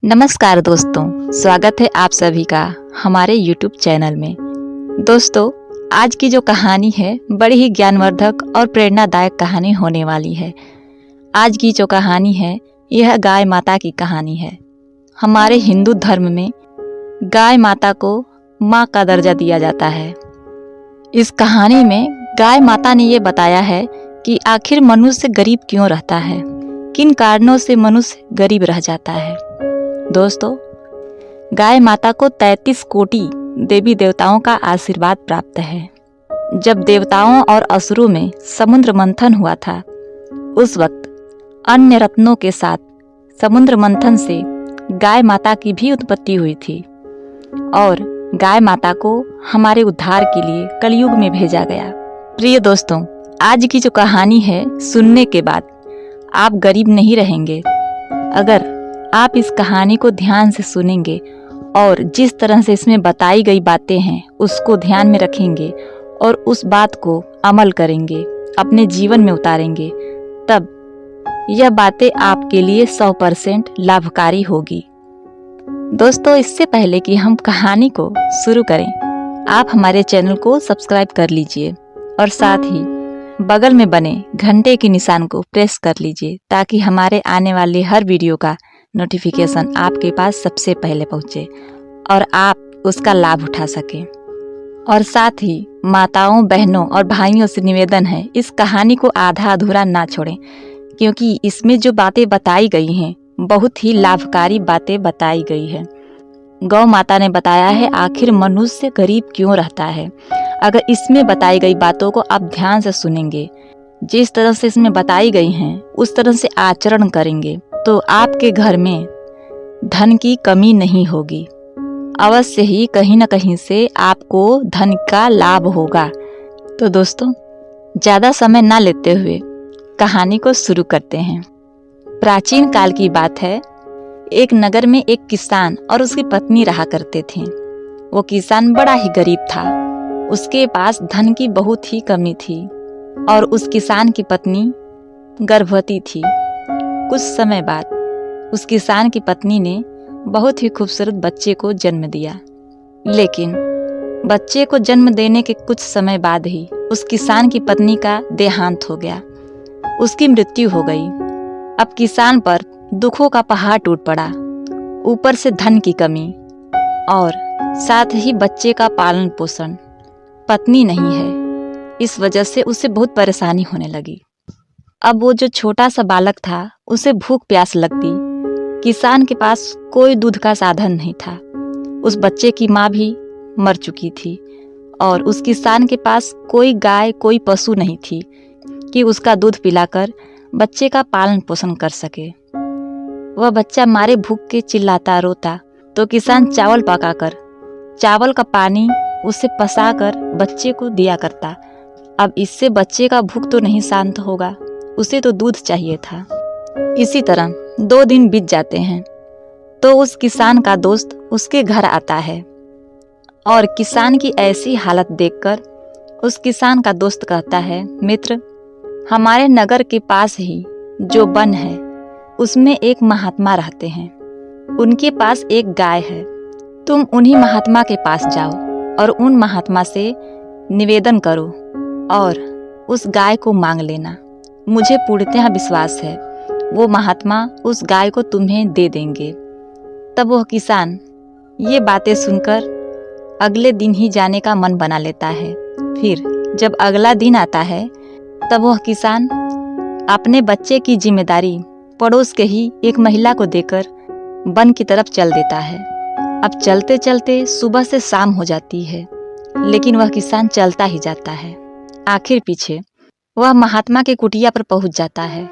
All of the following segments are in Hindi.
नमस्कार दोस्तों, स्वागत है आप सभी का हमारे YouTube चैनल में। दोस्तों, आज की जो कहानी है बड़ी ही ज्ञानवर्धक और प्रेरणादायक कहानी होने वाली है। आज की जो कहानी है यह गाय माता की कहानी है। हमारे हिंदू धर्म में गाय माता को माँ का दर्जा दिया जाता है। इस कहानी में गाय माता ने ये बताया है कि आखिर मनुष्य गरीब क्यों रहता है, किन कारणों से मनुष्य गरीब रह जाता है। दोस्तों, गाय माता को 33 कोटि देवी देवताओं का आशीर्वाद प्राप्त है। जब देवताओं और असुरों में समुद्र मंथन हुआ था, उस वक्त अन्य रत्नों के साथ समुद्र मंथन से गाय माता की भी उत्पत्ति हुई थी और गाय माता को हमारे उद्धार के लिए कलयुग में भेजा गया। प्रिय दोस्तों, आज की जो कहानी है सुनने के बाद आप गरीब नहीं रहेंगे। अगर आप इस कहानी को ध्यान से सुनेंगे और जिस तरह से इसमें बताई गई बातें हैं उसको ध्यान में रखेंगे और उस बात को अमल करेंगे, अपने जीवन में उतारेंगे, तब यह बातें आपके लिए 100% लाभकारी होगी। दोस्तों, इससे पहले कि हम कहानी को शुरू करें, आप हमारे चैनल को सब्सक्राइब कर लीजिए और साथ ही बगल में बने घंटे के निशान को प्रेस कर लीजिए ताकि हमारे आने वाले हर वीडियो का नोटिफिकेशन आपके पास सबसे पहले पहुंचे और आप उसका लाभ उठा सकें। और साथ ही माताओं, बहनों और भाइयों से निवेदन है, इस कहानी को आधा अधूरा ना छोड़ें, क्योंकि इसमें जो बातें बताई गई हैं बहुत ही लाभकारी बातें बताई गई है। गौ माता ने बताया है आखिर मनुष्य गरीब क्यों रहता है। अगर इसमें बताई गई बातों को आप ध्यान से सुनेंगे, जिस तरह से इसमें बताई गई हैं उस तरह से आचरण करेंगे तो आपके घर में धन की कमी नहीं होगी। अवश्य ही कहीं न कहीं से आपको धन का लाभ होगा। तो दोस्तों, ज़्यादा समय ना लेते हुए कहानी को शुरू करते हैं। प्राचीन काल की बात है। एक नगर में एक किसान और उसकी पत्नी रहा करते थे। वो किसान बड़ा ही गरीब था। उसके पास धन की बहुत ही कमी थी और उस किसान की पत्नी गर्भवती थी। कुछ समय बाद उस किसान की पत्नी ने बहुत ही खूबसूरत बच्चे को जन्म दिया। लेकिन बच्चे को जन्म देने के कुछ समय बाद ही उस किसान की पत्नी का देहांत हो गया, उसकी मृत्यु हो गई। अब किसान पर दुखों का पहाड़ टूट पड़ा, ऊपर से धन की कमी और साथ ही बच्चे का पालन पोषण। पत्नी नहीं है, इस वजह से उसे बहुत परेशानी होने लगी। अब वो जो छोटा सा बालक था उसे भूख प्यास लगती। किसान के पास कोई दूध का साधन नहीं था। उस बच्चे की माँ भी मर चुकी थी और उस किसान के पास कोई गाय, कोई पशु नहीं थी कि उसका दूध पिलाकर बच्चे का पालन पोषण कर सके। वह बच्चा मारे भूख के चिल्लाता रोता तो किसान चावल पकाकर, चावल का पानी उसे पसाकर बच्चे को दिया करता। अब इससे बच्चे का भूख तो नहीं शांत होगा, उसे तो दूध चाहिए था। इसी तरह 2 दिन बीत जाते हैं तो उस किसान का दोस्त उसके घर आता है और किसान की ऐसी हालत देखकर उस किसान का दोस्त कहता है, मित्र, हमारे नगर के पास ही जो वन है उसमें एक महात्मा रहते हैं। उनके पास एक गाय है। तुम उन्हीं महात्मा के पास जाओ और उन महात्मा से निवेदन करो और उस गाय को मांग लेना। मुझे पूर्णतः विश्वास है वो महात्मा उस गाय को तुम्हें दे देंगे। तब वह किसान ये बातें सुनकर अगले दिन ही जाने का मन बना लेता है। फिर जब अगला दिन आता है तब वह किसान अपने बच्चे की जिम्मेदारी पड़ोस के ही एक महिला को देकर वन की तरफ चल देता है। अब चलते चलते सुबह से शाम हो जाती है, लेकिन वह किसान चलता ही जाता है। आखिर पीछे वह महात्मा के कुटिया पर पहुंच जाता है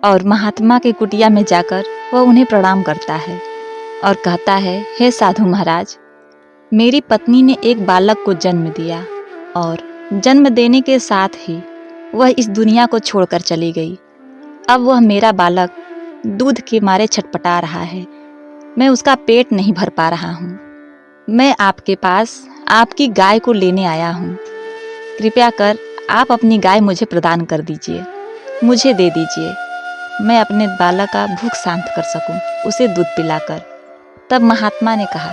और महात्मा के कुटिया में जाकर वह उन्हें प्रणाम करता है और कहता है, हे साधु महाराज, मेरी पत्नी ने एक बालक को जन्म दिया और जन्म देने के साथ ही वह इस दुनिया को छोड़कर चली गई। अब वह मेरा बालक दूध के मारे छटपटा रहा है। मैं उसका पेट नहीं भर पा रहा हूँ। मैं आपके पास आपकी गाय को लेने आया हूँ। कृपया कर आप अपनी गाय मुझे प्रदान कर दीजिए, मुझे दे दीजिए। मैं अपने बालक का भूख शांत कर सकूं, उसे दूध पिलाकर। तब महात्मा ने कहा,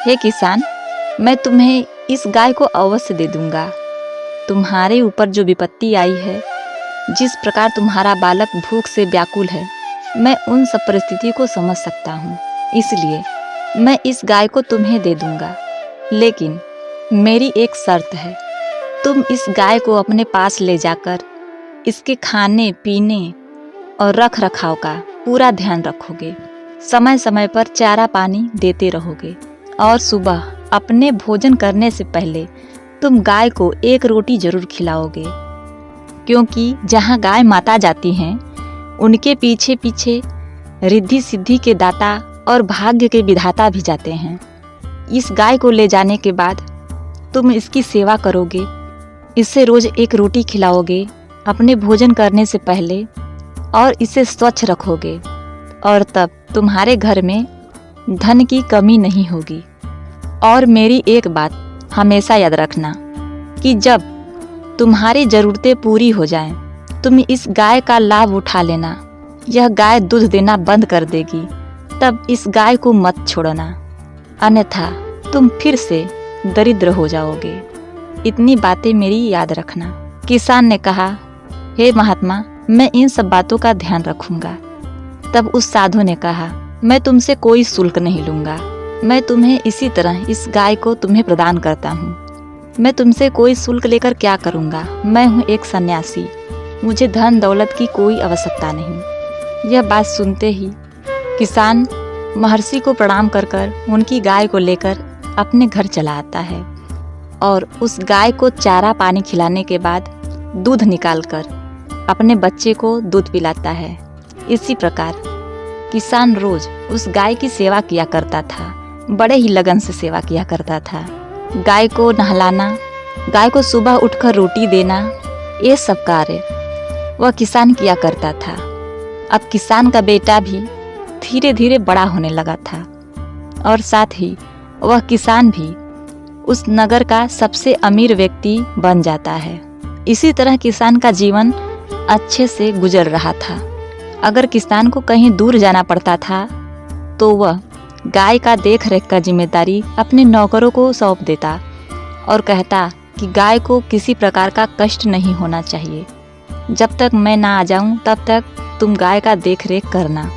हे किसान, मैं तुम्हें इस गाय को अवश्य दे दूंगा। तुम्हारे ऊपर जो विपत्ति आई है, जिस प्रकार तुम्हारा बालक भूख से व्याकुल है, मैं उन सब परिस्थिति को समझ सकता हूँ, इसलिए मैं इस गाय को तुम्हें दे दूंगा। लेकिन मेरी एक शर्त है, तुम इस गाय को अपने पास ले जाकर इसके खाने पीने और रख रखाव का पूरा ध्यान रखोगे, समय समय पर चारा पानी देते रहोगे, और सुबह अपने भोजन करने से पहले तुम गाय को एक रोटी जरूर खिलाओगे, क्योंकि जहाँ गाय माता जाती हैं, उनके पीछे पीछे रिद्धि सिद्धि के दाता और भाग्य के विधाता भी जाते हैं। इस गाय को ले जाने के बाद तुम इसकी सेवा करोगे, इसे रोज एक रोटी खिलाओगे अपने भोजन करने से पहले, और इसे स्वच्छ रखोगे, और तब तुम्हारे घर में धन की कमी नहीं होगी। और मेरी एक बात हमेशा याद रखना कि जब तुम्हारी ज़रूरतें पूरी हो जाएं, तुम इस गाय का लाभ उठा लेना। यह गाय दूध देना बंद कर देगी, तब इस गाय को मत छोड़ना, अन्यथा तुम फिर से दरिद्र हो जाओगे। इतनी बातें मेरी याद रखना। किसान ने कहा, हे महात्मा, मैं इन सब बातों का ध्यान रखूंगा। तब उस साधु ने कहा, मैं तुमसे कोई शुल्क नहीं लूंगा, मैं तुम्हें इसी तरह इस गाय को तुम्हें प्रदान करता हूँ। मैं तुमसे कोई शुल्क लेकर क्या करूँगा, मैं हूँ एक सन्यासी, मुझे धन दौलत की कोई आवश्यकता नहीं। यह बात सुनते ही किसान महर्षि को प्रणाम कर कर उनकी गाय को लेकर अपने घर चला आता है, और उस गाय को चारा पानी खिलाने के बाद दूध निकालकर अपने बच्चे को दूध पिलाता है। इसी प्रकार किसान रोज उस गाय की सेवा किया करता था, बड़े ही लगन से सेवा किया करता था। गाय को नहलाना, गाय को सुबह उठकर रोटी देना, ये सब कार्य वह किसान किया करता था। अब किसान का बेटा भी धीरे धीरे बड़ा होने लगा था, और साथ ही वह किसान भी उस नगर का सबसे अमीर व्यक्ति बन जाता है। इसी तरह किसान का जीवन अच्छे से गुजर रहा था। अगर किसान को कहीं दूर जाना पड़ता था तो वह गाय का देख रेख का जिम्मेदारी अपने नौकरों को सौंप देता और कहता कि गाय को किसी प्रकार का कष्ट नहीं होना चाहिए, जब तक मैं ना आ जाऊं तब तक तुम गाय का देख रेख करना।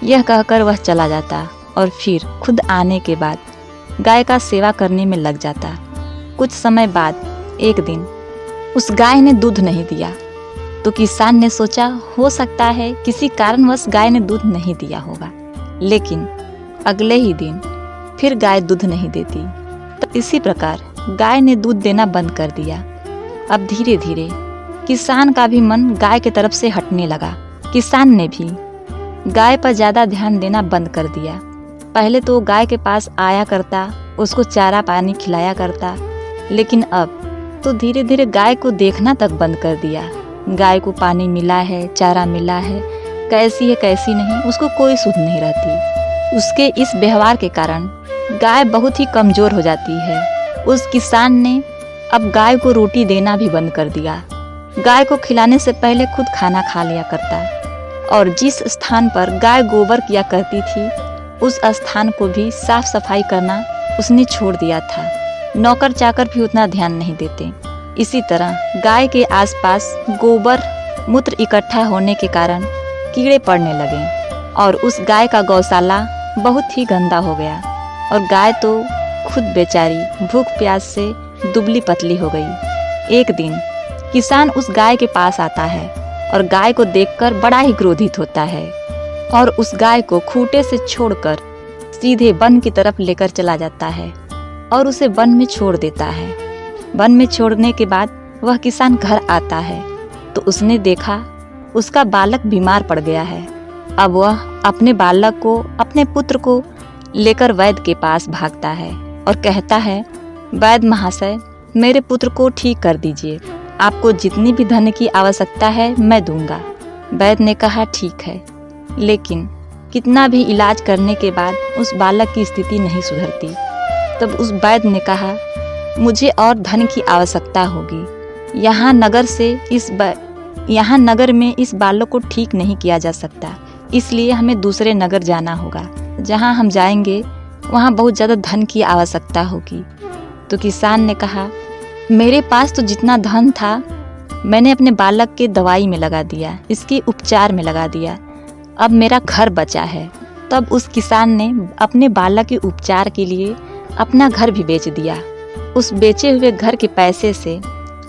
यह कहकर वह चला जाता और फिर खुद आने के बाद गाय का सेवा करने में लग जाता। कुछ समय बाद एक दिन उस गाय ने दूध नहीं दिया, तो किसान ने सोचा हो सकता है किसी कारणवश गाय ने दूध नहीं दिया होगा। लेकिन अगले ही दिन फिर गाय दूध नहीं देती, तो इसी प्रकार गाय ने दूध देना बंद कर दिया। अब धीरे धीरे किसान का भी मन गाय की तरफ से हटने लगा। किसान ने भी गाय पर ज़्यादा ध्यान देना बंद कर दिया। पहले तो गाय के पास आया करता, उसको चारा पानी खिलाया करता, लेकिन अब तो धीरे धीरे गाय को देखना तक बंद कर दिया। गाय को पानी मिला है, चारा मिला है, कैसी है कैसी नहीं, उसको कोई सुध नहीं रहती। उसके इस व्यवहार के कारण गाय बहुत ही कमज़ोर हो जाती है। उस किसान ने अब गाय को रोटी देना भी बंद कर दिया। गाय को खिलाने से पहले खुद खाना खा लिया करता, और जिस स्थान पर गाय गोबर किया करती थी उस स्थान को भी साफ सफाई करना उसने छोड़ दिया था। नौकर चाकर भी उतना ध्यान नहीं देते। इसी तरह गाय के आसपास गोबर मूत्र इकट्ठा होने के कारण कीड़े पड़ने लगे, और उस गाय का गौशाला बहुत ही गंदा हो गया, और गाय तो खुद बेचारी भूख प्यास से दुबली पतली हो गई। एक दिन किसान उस गाय के पास आता है और गाय को देखकर बड़ा ही क्रोधित होता है, और उस गाय को खूंटे से छोड़कर सीधे वन की तरफ लेकर चला जाता है और उसे वन में छोड़ देता है। वन में छोड़ने के बाद वह किसान घर आता है तो उसने देखा उसका बालक बीमार पड़ गया है। अब वह अपने बालक को, अपने पुत्र को लेकर वैद्य के पास भागता है और कहता है, वैद्य महाशय, मेरे पुत्र को ठीक कर दीजिए, आपको जितनी भी धन की आवश्यकता है मैं दूंगा। वैद्य ने कहा ठीक है, लेकिन कितना भी इलाज करने के बाद उस बालक की स्थिति नहीं सुधरती। तब उस वैद्य ने कहा, मुझे और धन की आवश्यकता होगी। यहाँ नगर से इस यहाँ नगर में इस बालक को ठीक नहीं किया जा सकता, इसलिए हमें दूसरे नगर जाना होगा। जहाँ हम जाएंगे वहाँ बहुत ज़्यादा धन की आवश्यकता होगी। तो किसान ने कहा, मेरे पास तो जितना धन था मैंने अपने बालक के दवाई में लगा दिया, इसके उपचार में लगा दिया, अब मेरा घर बचा है। तब उस किसान ने अपने बालक के उपचार के लिए अपना घर भी बेच दिया। उस बेचे हुए घर के पैसे से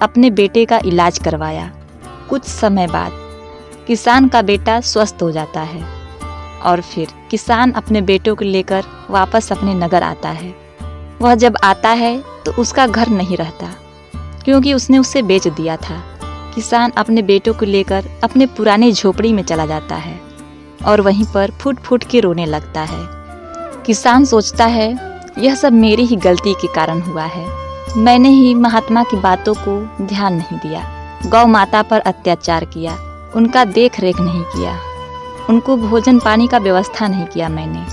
अपने बेटे का इलाज करवाया। कुछ समय बाद किसान का बेटा स्वस्थ हो जाता है और फिर किसान अपने बेटों को लेकर वापस अपने नगर आता है। वह जब आता है तो उसका घर नहीं रहता, क्योंकि उसने उसे बेच दिया था। किसान अपने बेटों को लेकर अपने पुराने झोपड़ी में चला जाता है और वहीं पर फूट फूट के रोने लगता है। किसान सोचता है, यह सब मेरी ही गलती के कारण हुआ है, मैंने ही महात्मा की बातों को ध्यान नहीं दिया, गौ माता पर अत्याचार किया, उनका देख रेख नहीं किया, उनको भोजन पानी का व्यवस्था नहीं किया मैंने,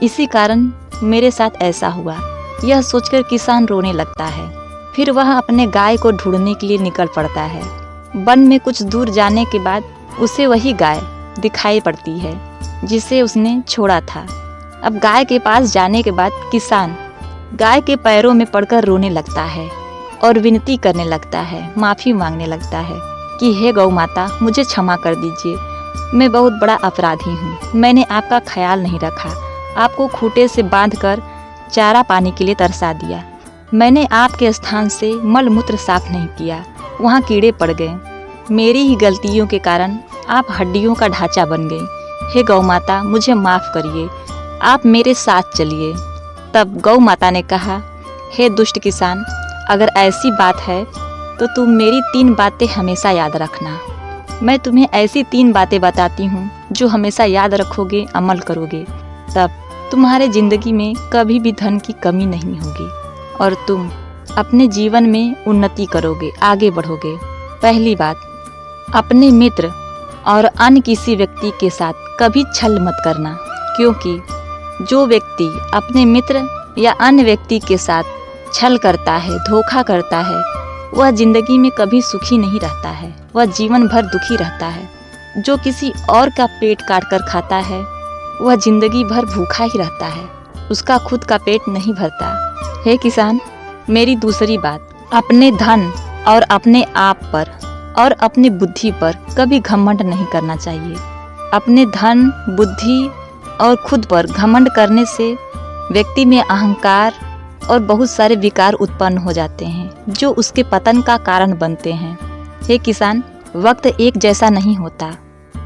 इसी कारण मेरे साथ ऐसा हुआ। यह सोचकर किसान रोने लगता है। फिर वह अपने गाय को ढूंढने के लिए निकल पड़ता है। वन में कुछ दूर जाने के बाद उसे वही गाय दिखाई पड़ती है जिसे उसने छोड़ा था। अब गाय के पास जाने के बाद किसान गाय के पैरों में पड़कर रोने लगता है और विनती करने लगता है, माफ़ी मांगने लगता है कि हे गौ माता, मुझे क्षमा कर दीजिए, मैं बहुत बड़ा अपराधी हूँ, मैंने आपका ख्याल नहीं रखा, आपको खूंटे से बांधकर चारा पानी के लिए तरसा दिया, मैंने आपके स्थान से मल मूत्र साफ नहीं किया, वहाँ कीड़े पड़ गए, मेरी ही गलतियों के कारण आप हड्डियों का ढांचा बन गई, हे गौ माता मुझे माफ़ करिए, आप मेरे साथ चलिए। तब गौ माता ने कहा, हे दुष्ट किसान, अगर ऐसी बात है तो तुम मेरी 3 बातें हमेशा याद रखना। मैं तुम्हें ऐसी 3 बातें बताती हूँ जो हमेशा याद रखोगे, अमल करोगे, तब तुम्हारे ज़िंदगी में कभी भी धन की कमी नहीं होगी और तुम अपने जीवन में उन्नति करोगे, आगे बढ़ोगे। पहली बात, अपने मित्र और अन्य किसी व्यक्ति के साथ कभी छल मत करना, क्योंकि जो व्यक्ति अपने मित्र या अन्य व्यक्ति के साथ छल करता है, धोखा करता है, वह जिंदगी में कभी सुखी नहीं रहता है, वह जीवन भर दुखी रहता है। जो किसी और का पेट काट कर खाता है वह जिंदगी भर भूखा ही रहता है, उसका खुद का पेट नहीं भरता। हे किसान, मेरी दूसरी बात, अपने धन और अपने आप पर और अपनी बुद्धि पर कभी घमंड नहीं करना चाहिए। अपने धन, बुद्धि और खुद पर घमंड करने से व्यक्ति में अहंकार और बहुत सारे विकार उत्पन्न हो जाते हैं जो उसके पतन का कारण बनते हैं। हे किसान, वक्त एक जैसा नहीं होता,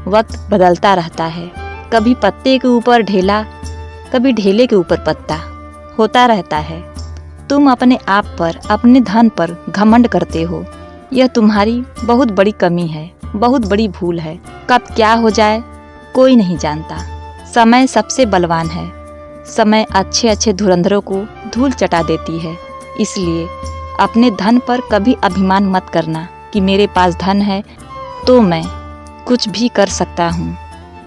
वक्त बदलता रहता है, कभी पत्ते के ऊपर ढेला, कभी ढेले के ऊपर पत्ता होता रहता है। तुम अपने आप पर, अपने धन पर घमंड करते हो, यह तुम्हारी बहुत बड़ी कमी है, बहुत बड़ी भूल है। कब क्या हो जाए कोई नहीं जानता। समय सबसे बलवान है, समय अच्छे अच्छे धुरंधरों को धूल चटा देती है। इसलिए अपने धन पर कभी अभिमान मत करना कि मेरे पास धन है तो मैं कुछ भी कर सकता हूँ।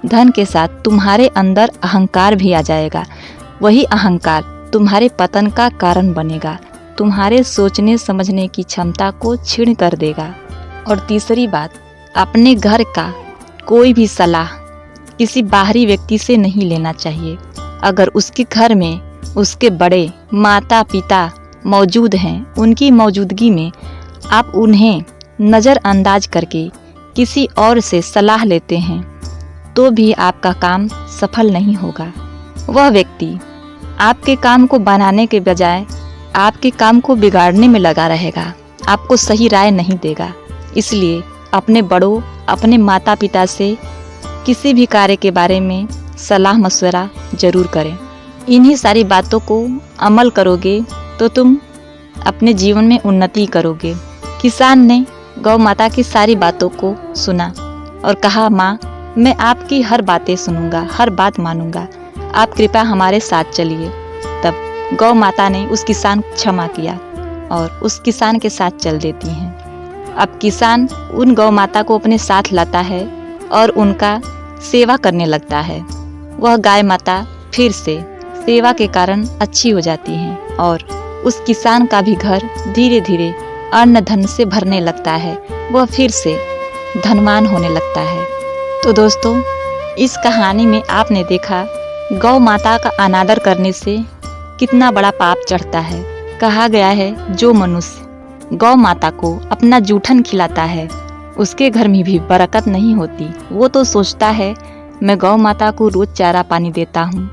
धन के साथ तुम्हारे अंदर अहंकार भी आ जाएगा, वही अहंकार तुम्हारे पतन का कारण बनेगा, तुम्हारे सोचने समझने की क्षमता को छीन कर देगा। और तीसरी बात, अपने घर का कोई भी सलाह किसी बाहरी व्यक्ति से नहीं लेना चाहिए। अगर उसके घर में उसके बड़े माता पिता मौजूद हैं, उनकी मौजूदगी में आप उन्हें नज़रअंदाज करके किसी और से सलाह लेते हैं तो भी आपका काम सफल नहीं होगा। वह व्यक्ति आपके काम को बनाने के बजाय आपके काम को बिगाड़ने में लगा रहेगा, आपको सही राय नहीं देगा। इसलिए अपने बड़ों, अपने माता पिता से किसी भी कार्य के बारे में सलाह मशवरा जरूर करें। इन्हीं सारी बातों को अमल करोगे तो तुम अपने जीवन में उन्नति करोगे। किसान ने गौ माता की सारी बातों को सुना और कहा, माँ, मैं आपकी हर बातें सुनूंगा, हर बात मानूंगा, आप कृपया हमारे साथ चलिए। तब गौ माता ने उस किसान को क्षमा किया और उस किसान के साथ चल देती हैं। अब किसान उन गौ माता को अपने साथ लाता है और उनका सेवा करने लगता है। वह गाय माता फिर से सेवा के कारण अच्छी हो जाती हैं और उस किसान का भी घर धीरे धीरे अन्न धन से भरने लगता है। वह फिर से धनवान होने लगता है। तो दोस्तों, इस कहानी में आपने देखा गौ माता का अनादर करने से कितना बड़ा पाप चढ़ता है। कहा गया है जो मनुष्य गौ माता को अपना जूठन खिलाता है उसके घर में भी बरकत नहीं होती। वो तो सोचता है मैं गौ माता को रोज चारा पानी देता हूँ,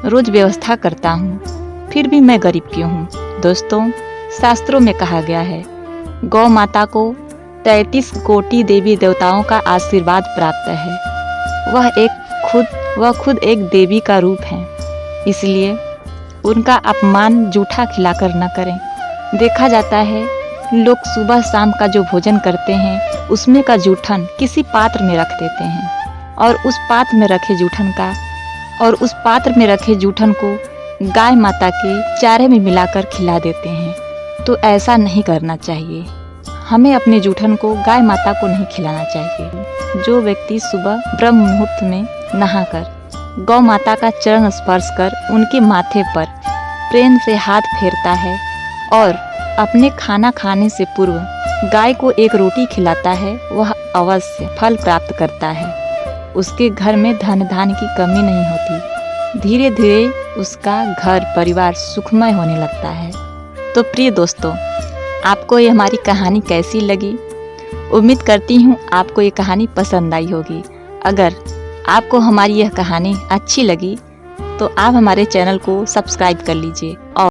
रोज व्यवस्था करता हूँ, फिर भी मैं गरीब क्यों हूँ। दोस्तों, शास्त्रों में कहा गया है गौ माता को 33 कोटि देवी देवताओं का आशीर्वाद प्राप्त है। वह खुद एक देवी का रूप है, इसलिए उनका अपमान जूठा खिलाकर न करें। देखा जाता है लोग सुबह शाम का जो भोजन करते हैं उसमें का जूठन किसी पात्र में रख देते हैं और उस पात्र में रखे जूठन को गाय माता के चारे में मिलाकर खिला देते हैं। तो ऐसा नहीं करना चाहिए। हमें अपने जूठन को गाय माता को नहीं खिलाना चाहिए। जो व्यक्ति सुबह ब्रह्म मुहूर्त में नहाकर गौ माता का चरण स्पर्श कर उनके माथे पर प्रेम से हाथ फेरता है और अपने खाना खाने से पूर्व गाय को एक रोटी खिलाता है, वह अवश्य फल प्राप्त करता है। उसके घर में धन धान की कमी नहीं होती। धीरे धीरे उसका घर परिवार सुखमय होने लगता है। तो प्रिय दोस्तों, आपको ये हमारी कहानी कैसी लगी? उम्मीद करती हूँ आपको ये कहानी पसंद आई होगी। अगर आपको हमारी यह कहानी अच्छी लगी तो आप हमारे चैनल को सब्सक्राइब कर लीजिए और